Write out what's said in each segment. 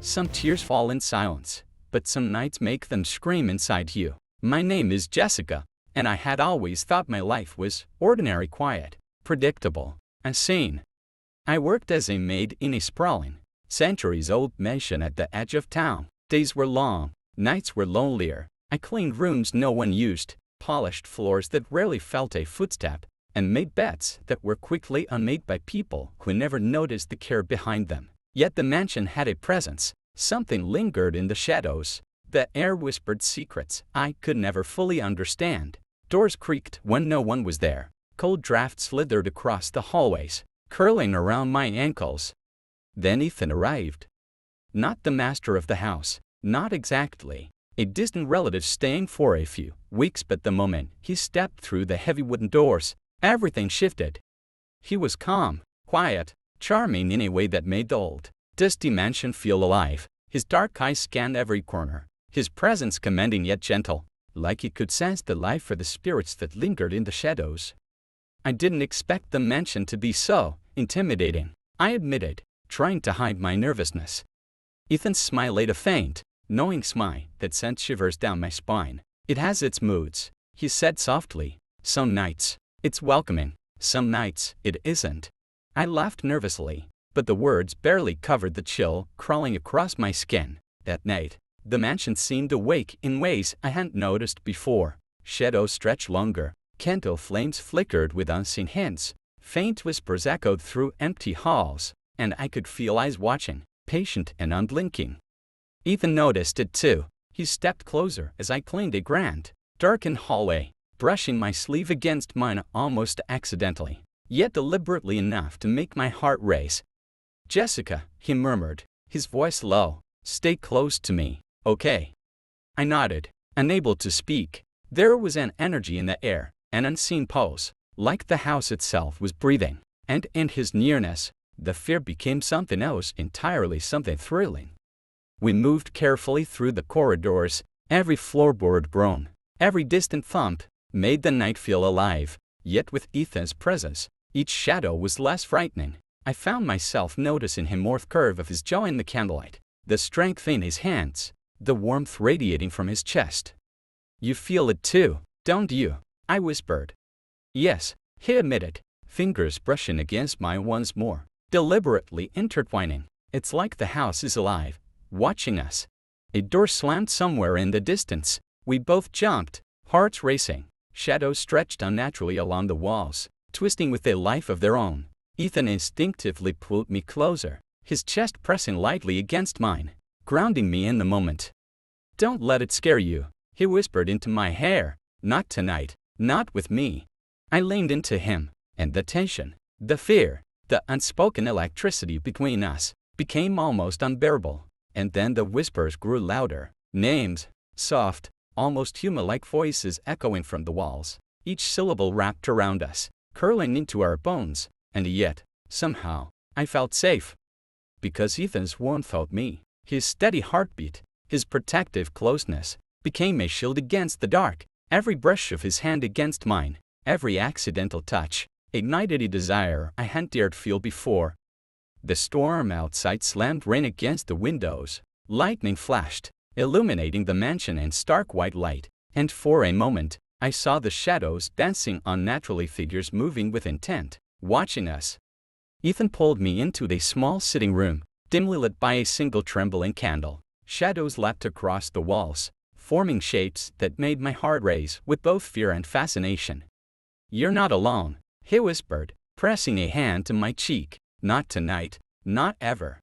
Some tears fall in silence, but some nights make them scream inside you. My name is Jessica, and I had always thought my life was ordinary, quiet, predictable, and sane. I worked as a maid in a sprawling, centuries-old mansion at the edge of town. Days were long, nights were lonelier. I cleaned rooms no one used, polished floors that rarely felt a footstep, and made beds that were quickly unmade by people who never noticed the care behind them. Yet the mansion had a presence. Something lingered in the shadows. The air whispered secrets I could never fully understand. Doors creaked when no one was there. Cold drafts slithered across the hallways, curling around my ankles. Then Ethan arrived. Not the master of the house, not exactly. A distant relative staying for a few weeks, but the moment he stepped through the heavy wooden doors, everything shifted. He was calm, quiet, charming in a way that made the old, dusty mansion feel alive. His dark eyes scanned every corner, his presence commanding yet gentle, like he could sense the life for the spirits that lingered in the shadows. I didn't expect the mansion to be so intimidating, I admitted, trying to hide my nervousness. Ethan's smile laid a faint, knowing smile that sent shivers down my spine. It has its moods, he said softly. Some nights, it's welcoming. Some nights, it isn't. I laughed nervously, but the words barely covered the chill crawling across my skin. That night, the mansion seemed awake in ways I hadn't noticed before. Shadows stretched longer, candle flames flickered with unseen hints, faint whispers echoed through empty halls, and I could feel eyes watching, patient and unblinking. Ethan noticed it too. He stepped closer as I cleaned a grand, darkened hallway, brushing my sleeve against mine almost accidentally, yet deliberately enough to make my heart race. "Jessica," he murmured, his voice low, "stay close to me, okay?" I nodded, unable to speak. There was an energy in the air, an unseen pulse, like the house itself was breathing, and in his nearness, the fear became something else entirely, something thrilling. We moved carefully through the corridors. Every floorboard groan, every distant thump, made the night feel alive. Yet with Ethan's presence, each shadow was less frightening. I found myself noticing him more, the curve of his jaw in the candlelight, the strength in his hands, the warmth radiating from his chest. "You feel it too, don't you?" I whispered. "Yes," he admitted, fingers brushing against mine once more, deliberately intertwining. "It's like the house is alive, watching us." A door slammed somewhere in the distance. We both jumped, hearts racing. Shadows stretched unnaturally along the walls, twisting with a life of their own. Ethan instinctively pulled me closer, his chest pressing lightly against mine, grounding me in the moment. "Don't let it scare you," he whispered into my hair. "Not tonight, not with me." I leaned into him, and the tension, the fear, the unspoken electricity between us became almost unbearable. And then the whispers grew louder, names, soft, almost human-like voices echoing from the walls, each syllable wrapped around us, curling into our bones. And yet, somehow, I felt safe. Because Ethan's warmth held me, his steady heartbeat, his protective closeness, became a shield against the dark. Every brush of his hand against mine, every accidental touch, ignited a desire I hadn't dared feel before. The storm outside slammed rain against the windows. Lightning flashed, illuminating the mansion in stark white light, and for a moment, I saw the shadows dancing unnaturally, figures moving with intent, watching us. Ethan pulled me into a small sitting room, dimly lit by a single trembling candle. Shadows leapt across the walls, forming shapes that made my heart race with both fear and fascination. "You're not alone," he whispered, pressing a hand to my cheek. "Not tonight, not ever."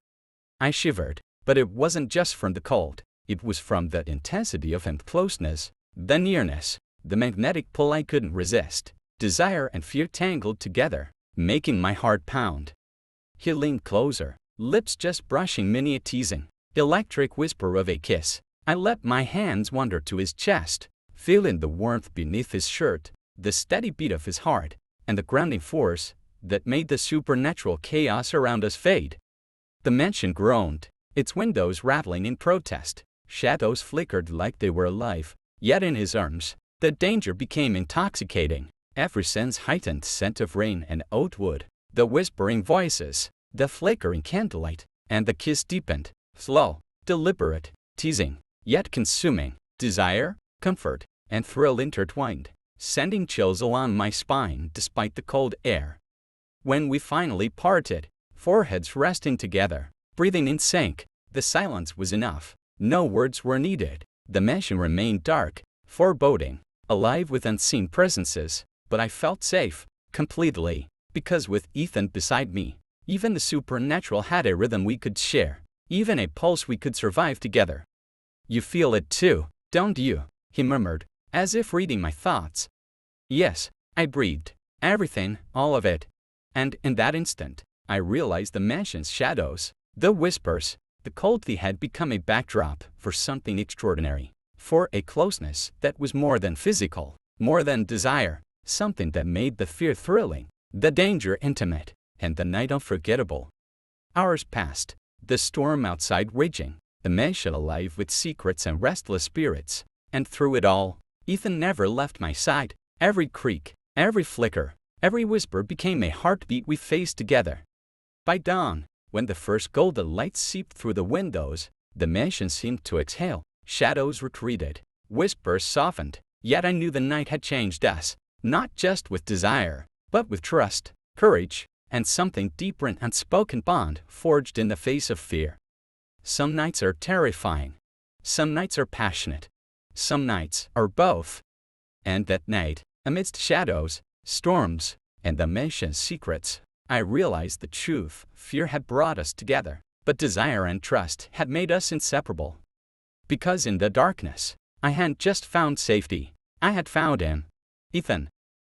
I shivered, but it wasn't just from the cold. It was from the intensity of his closeness, the nearness, the magnetic pull I couldn't resist. Desire and fear tangled together, making my heart pound. He leaned closer, lips just brushing me, a teasing, electric whisper of a kiss. I let my hands wander to his chest, feeling the warmth beneath his shirt, the steady beat of his heart, and the grounding force that made the supernatural chaos around us fade. The mansion groaned, its windows rattling in protest. Shadows flickered like they were alive. Yet in his arms, the danger became intoxicating. Every sense heightened: scent of rain and oat wood, the whispering voices, the flickering candlelight, and the kiss deepened, slow, Deliberate, teasing, yet consuming, desire, comfort, and thrill intertwined, sending chills along my spine despite the cold air. When we finally parted, foreheads resting together, breathing in sync, the silence was enough. No words were needed. The mansion remained dark, foreboding, alive with unseen presences, but I felt safe, completely, because with Ethan beside me, even the supernatural had a rhythm we could share, even a pulse we could survive together. "You feel it too, don't you?" he murmured, as if reading my thoughts. "Yes," I breathed. "Everything, all of it." And in that instant, I realized the mansion's shadows, the whispers, the coldly had become a backdrop for something extraordinary, for a closeness that was more than physical, more than desire, something that made the fear thrilling, the danger intimate, and the night unforgettable. Hours passed, the storm outside raging, the mansion alive with secrets and restless spirits, and through it all, Ethan never left my side. Every creak, every flicker, every whisper became a heartbeat we faced together. By dawn, when the first golden light seeped through the windows, the mansion seemed to exhale, shadows retreated, whispers softened, yet I knew the night had changed us, not just with desire, but with trust, courage, and something deeper, an unspoken bond forged in the face of fear. Some nights are terrifying. Some nights are passionate. Some nights are both. And that night, amidst shadows, storms, and the mansion's secrets, I realized the truth. Fear had brought us together, but desire and trust had made us inseparable. Because in the darkness, I hadn't just found safety, I had found him. Ethan,